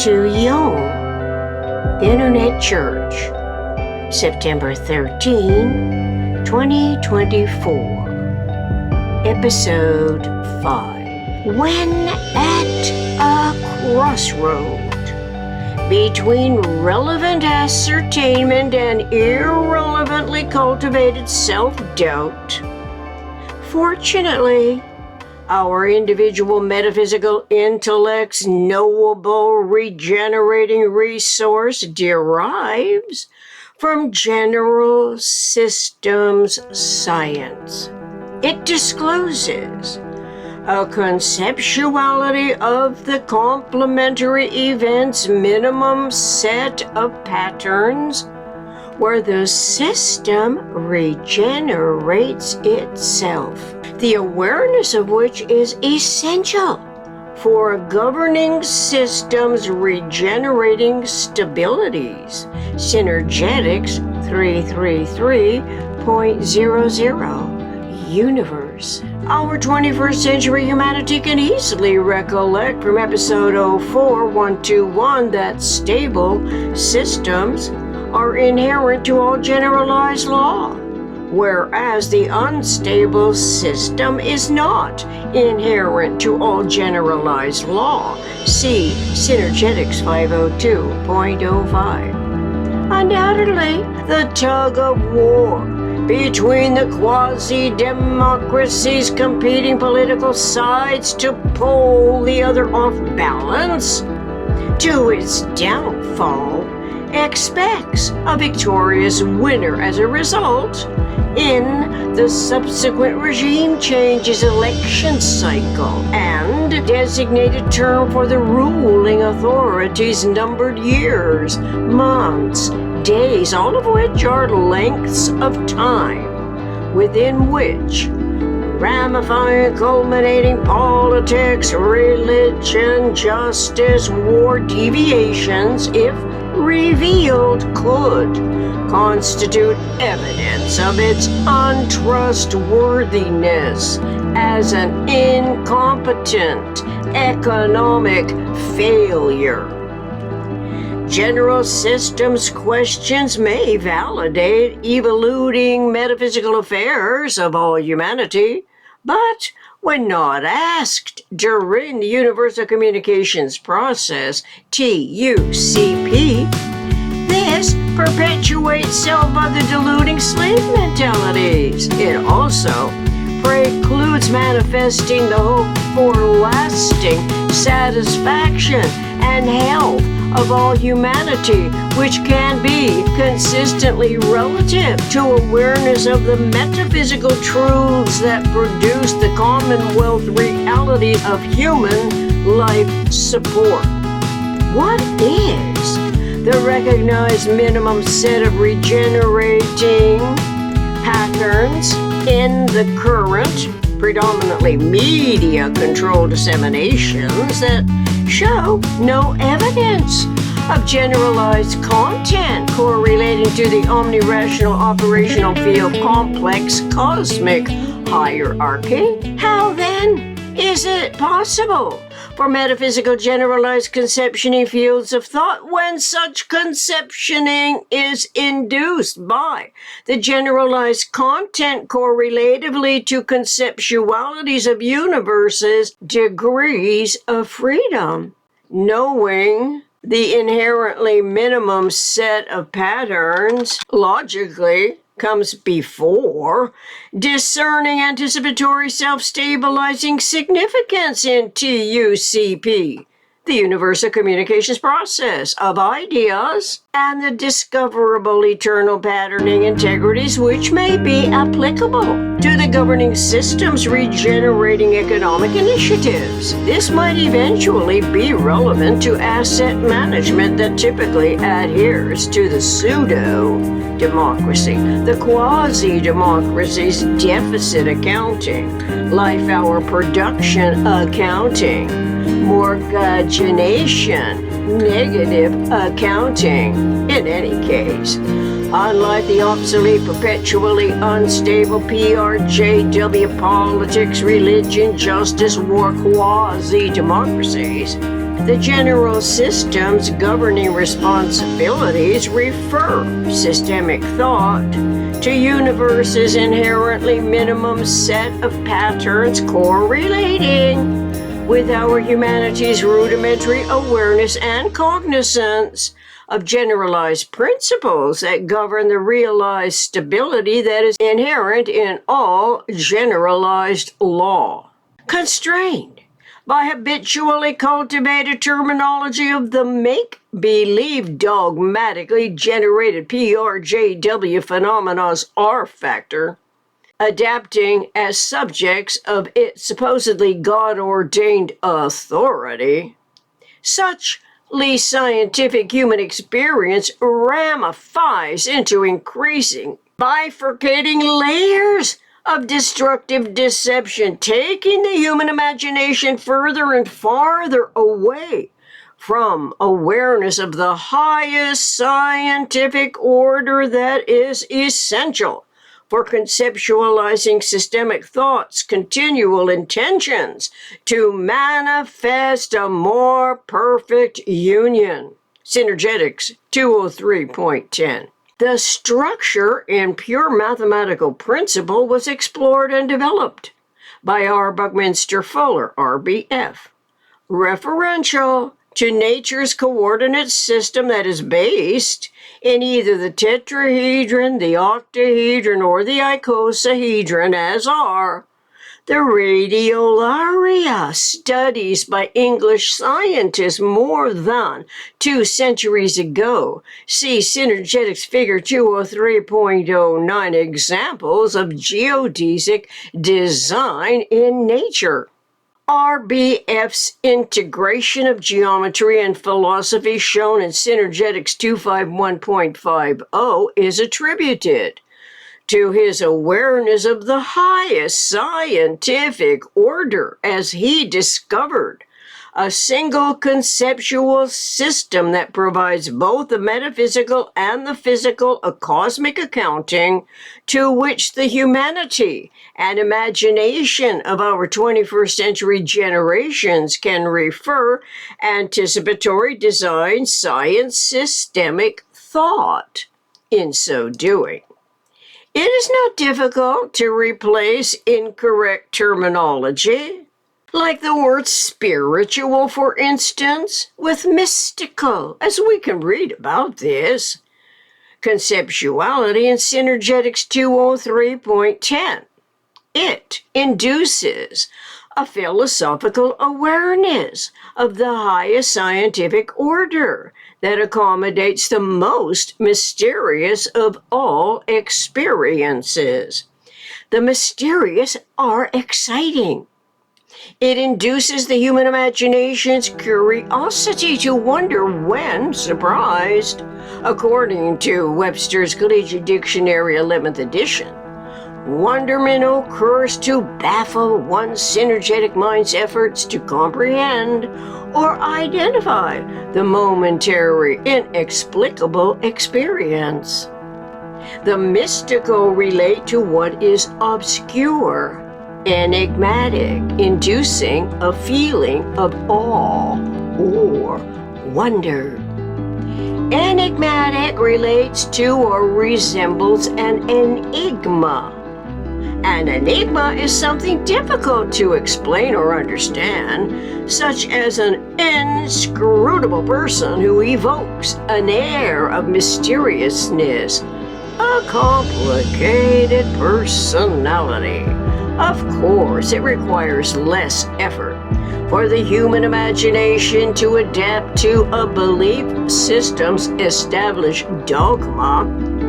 to UEOM, Internet Church, September 13, 2024, Episode 5. When at a crossroad between relevant ascertainment and irrelevantly cultivated self-doubt, fortunately, our individual metaphysical intellect's knowable regenerating resource derives from general systems science. It discloses a conceptuality of the complementary event's minimum set of patterns where the system regenerates itself, the awareness of which is essential for a governing system's regenerating stabilities. Synergetics 333.00 Universe. Our 21st century humanity can easily recollect from episode 04121 that stable systems are inherent to all generalized law, whereas the unstable system is not inherent to all generalized law. See Synergetics 502.05. Undoubtedly, the tug-of-war between the quasi-democracies' competing political sides to pull the other off balance to its downfall expects a victorious winner as a result in the subsequent regime changes election cycle and designated term for the ruling authorities numbered years, months, days, all of which are lengths of time within which ramifying, culminating politics, religion, justice, war, deviations, if revealed, could constitute evidence of its untrustworthiness as an incompetent economic failure. General systems questions may validate evoluting metaphysical affairs of all humanity, but when not asked during the universal communications process, TUCP, this perpetuates self-other deluding slave mentalities. It also precludes manifesting the hope for lasting satisfaction and health of all humanity, which can be consistently relative to awareness of the metaphysical truths that produce the commonwealth reality of human life support. What is the recognized minimum set of regenerating patterns in the current, predominantly media-controlled disseminations that show no evidence of generalized content correlating to the omni-rational operational field complex cosmic hierarchy? How then is it possible for metaphysical generalized conceptioning fields of thought when such conceptioning is induced by the generalized content correlatively to conceptualities of universes' degrees of freedom? Knowing the inherently minimum set of patterns logically comes before discerning anticipatory self-stabilizing significance in TUCP, the universal communications process of ideas, and the discoverable eternal patterning integrities which may be applicable to the governing system's regenerating economic initiatives. This might eventually be relevant to asset management that typically adheres to the pseudo-democracy, the quasi-democracy's deficit accounting, life hour production accounting, mortgagination, negative accounting. In any case, unlike the obsolete, perpetually unstable PRJW politics, religion, justice, war, quasi-democracies, The general systems governing responsibilities refer systemic thought to universe's inherently minimum set of patterns correlating with our humanity's rudimentary awareness and cognizance of generalized principles that govern the realized stability that is inherent in all generalized law. Constrained by habitually cultivated terminology of the make-believe dogmatically generated PRJW phenomena's R factor, adapting as subjects of its supposedly God-ordained authority, such scientific human experience ramifies into increasing, bifurcating layers of destructive deception, taking the human imagination further and farther away from awareness of the highest scientific order that is essential for conceptualizing systemic thoughts, continual intentions to manifest a more perfect union. Synergetics 203.10. The structure in pure mathematical principle was explored and developed by R. Buckminster Fuller, RBF, referential to nature's coordinate system that is based in either the tetrahedron, the octahedron, or the icosahedron, as are the radiolaria studies by English scientists more than 2 centuries ago. See Synergetics Figure 203.09, examples of geodesic design in nature. RBF's integration of geometry and philosophy shown in Synergetics 251.50 is attributed to his awareness of the highest scientific order as he discovered a single conceptual system that provides both the metaphysical and the physical, a cosmic accounting to which the humanity and imagination of our 21st century generations can refer anticipatory design science systemic thought. In so doing, it is not difficult to replace incorrect terminology, like the word spiritual, for instance, with mystical, as we can read about this. Conceptuality in Synergetics 203.10. It induces a philosophical awareness of the highest scientific order that accommodates the most mysterious of all experiences. The mysterious are exciting. It induces the human imagination's curiosity to wonder when surprised, according to Webster's Collegiate Dictionary 11th edition. Wonderment occurs to baffle one's synergetic mind's efforts to comprehend or identify the momentary, inexplicable experience. The mystical relate to what is obscure, enigmatic, inducing a feeling of awe or wonder. Enigmatic relates to or resembles an enigma. An enigma is something difficult to explain or understand, such as an inscrutable person who evokes an air of mysteriousness, a complicated personality. Of course, it requires less effort for the human imagination to adapt to a belief system's established dogma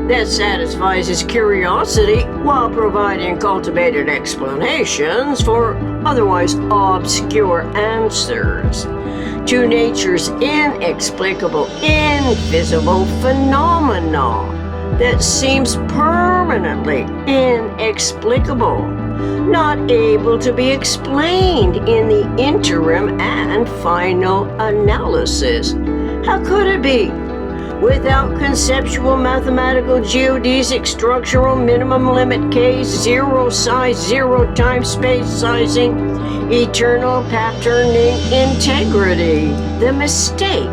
that satisfies its curiosity while providing cultivated explanations for otherwise obscure answers to nature's inexplicable, invisible phenomena that seems permanently inexplicable, not able to be explained in the interim and final analysis. How could it be? without conceptual mathematical geodesic structural minimum limit case, zero size, zero time space sizing, eternal patterning integrity. The mistake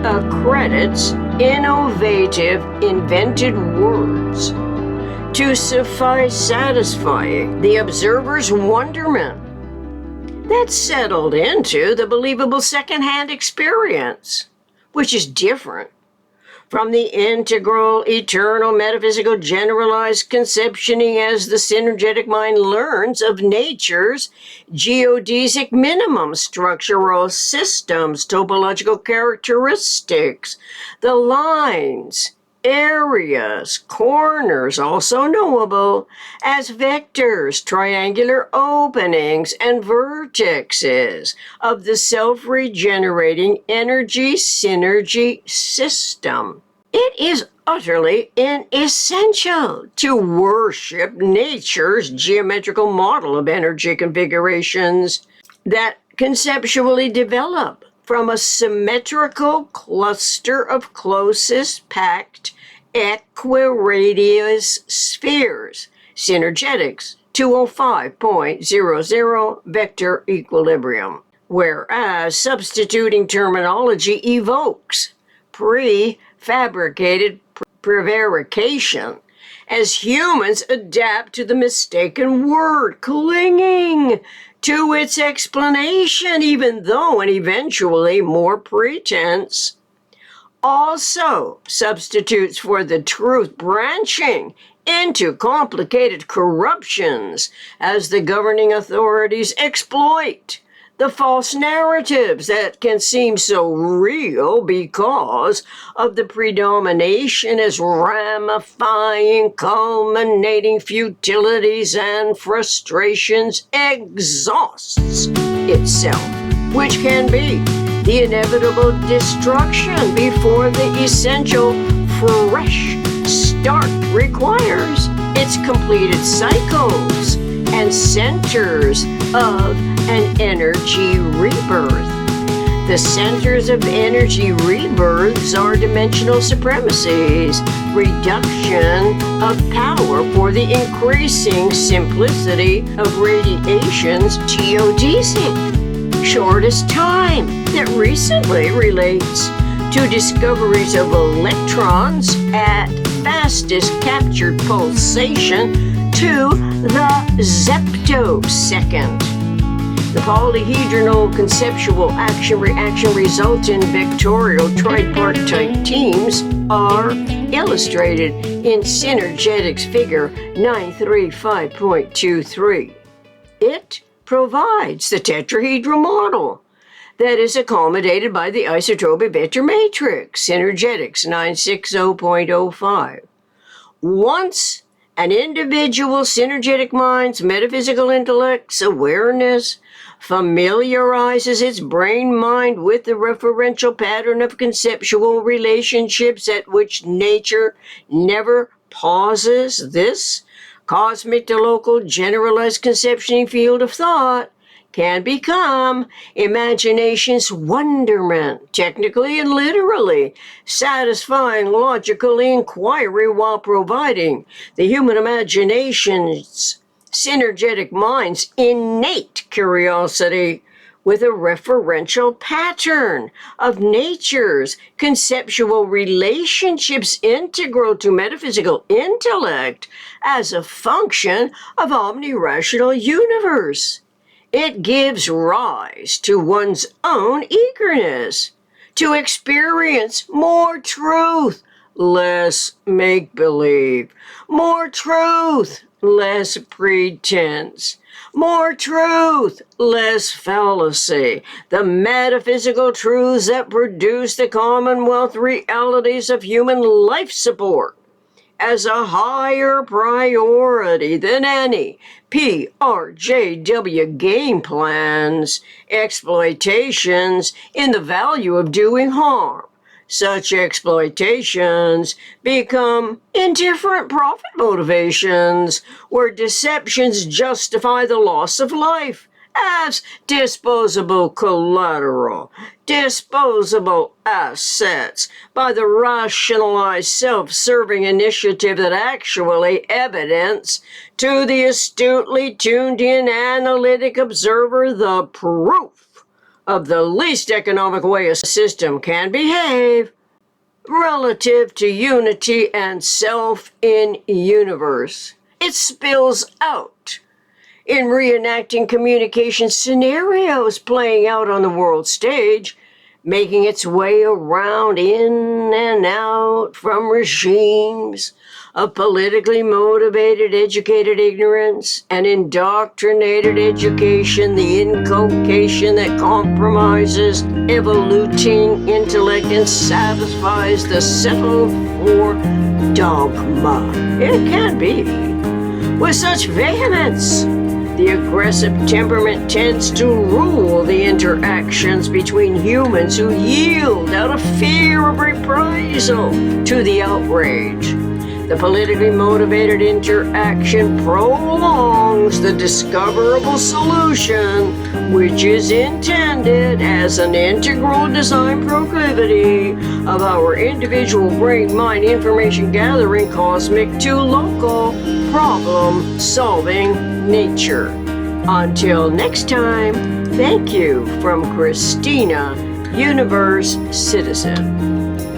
accredits innovative, invented words to suffice satisfying the observer's wonderment. That's settled into the believable second-hand experience, which is different from the integral, eternal, metaphysical, generalized conceptioning as the synergetic mind learns of nature's geodesic minimum structural systems, topological characteristics, the lines, areas, corners, also knowable as vectors, triangular openings, and vertexes of the self-regenerating energy synergy system. It is utterly inessential to worship nature's geometrical model of energy configurations that conceptually develop from a symmetrical cluster of closest packed equiradius spheres, synergetics 205.00 vector equilibrium. Whereas substituting terminology evokes prefabricated prevarication as humans adapt to the mistaken word, clinging to its explanation, even though and eventually more pretense, also substitutes for the truth, branching into complicated corruptions as the governing authorities exploit the false narratives that can seem so real because of the predomination as ramifying, culminating futilities and frustrations exhausts itself, which can be the inevitable destruction before the essential fresh start requires its completed cycles and centers of an energy rebirth. The centers of energy rebirths are dimensional supremacies, reduction of power for the increasing simplicity of radiation's geodesic, shortest time that recently relates to discoveries of electrons at fastest captured pulsation to the zeptosecond. The polyhedral conceptual action-reaction resultant vectorial tripartite teams are illustrated in Synergetics figure 935.23. It provides the tetrahedral model that is accommodated by the isotropic vector matrix, Synergetics 960.05. Once an individual synergetic mind's metaphysical intellect's awareness familiarizes its brain mind with the referential pattern of conceptual relationships at which nature never pauses, this cosmic to local generalized conceptioning field of thought can become imagination's wonderment, technically and literally, satisfying logical inquiry while providing the human imagination's synergetic mind's innate curiosity with a referential pattern of nature's conceptual relationships integral to metaphysical intellect as a function of omnirational universe. It gives rise to one's own eagerness to experience more truth, less make-believe, more truth, less pretense, more truth, less fallacy, the metaphysical truths that produce the commonwealth realities of human life support as a higher priority than any PRJW game plans, exploitations in the value of doing harm. Such exploitations become indifferent profit motivations, where deceptions justify the loss of life as disposable collateral, disposable assets by the rationalized self-serving initiative that actually evidence to the astutely tuned-in analytic observer the proof of the least economic way a system can behave relative to unity and self in universe. It spills out in reenacting communication scenarios playing out on the world stage, making its way around in and out from regimes of politically motivated educated ignorance and indoctrinated education, the inculcation that compromises evoluting intellect and satisfies the settled for dogma. It can be. With such vehemence, the aggressive temperament tends to rule the interactions between humans who yield out of fear of reprisal to the outrage. The politically motivated interaction prolongs the discoverable solution, which is intended as an integral design proclivity of our individual brain-mind information gathering cosmic to local problem-solving nature. Until next time, thank you from Christina, Universe Citizen.